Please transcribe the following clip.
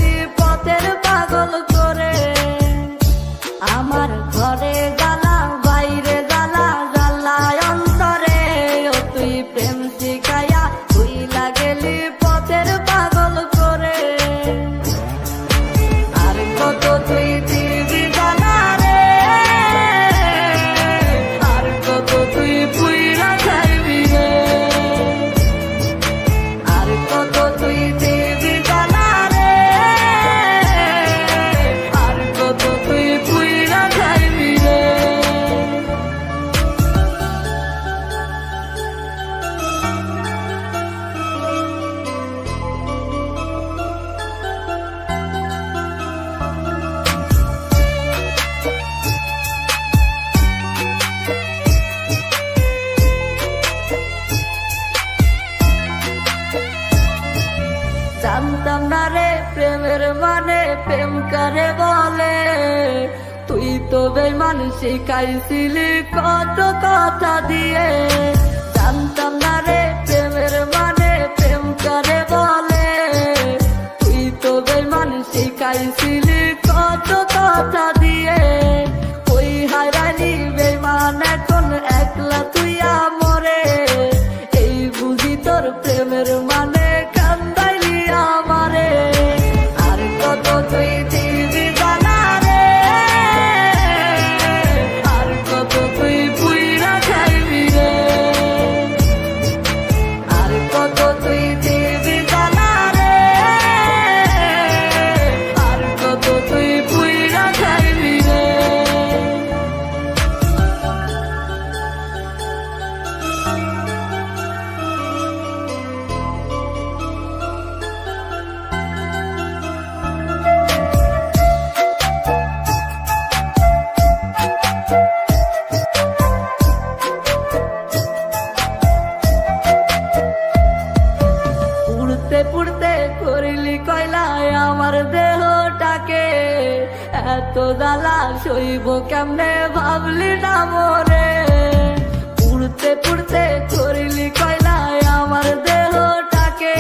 গেলি পথের পাগল করে। আমার ঘরে জ্বালা বাইরে জ্বালা জ্বালায় অন্তরে, ও তুই প্রেম শিখাইয়া ভুইলা গেলি পথের পাগল করে। আর কত তুই দিবি জ্বালা রে, আর কত তুই পুইরা খাইবি রে, আর কত তুই দিবি জ্বালা রে, আর কত তুই পুইরা খাইবি রে। জানতাম না রে প্রেমের মানে প্রেম করে বলে, তুই তো বেঈমান শিখাইছিলি কত কথা দিয়ে। জানতাম না রে প্রেমের মানে প্রেম করে বলে, তুই তো বেঈমান শিখাইছিলি কত কথা দিয়ে। ওই হারালি বেঈমান এখন একলা তুই আমরে, এই বুঝি তোর প্রেমের মানে কান্দাইলি আমারে। আর কত তুই দিবি জ্বালা রে, আর কত তুই পুইরা খাইবি রে, আর কত তুই দিবি জ্বালা রে, আর কত তুই পুইরা খাইবি রে। পুড়তে পুড়তে করিলি কয়লায় আমার দেহটাকে, এত জ্বালা সইব কেমনে ভাবলি না মোরে। পুড়তে পুড়তে করিলি কয়লায় আমার দেহটাকে,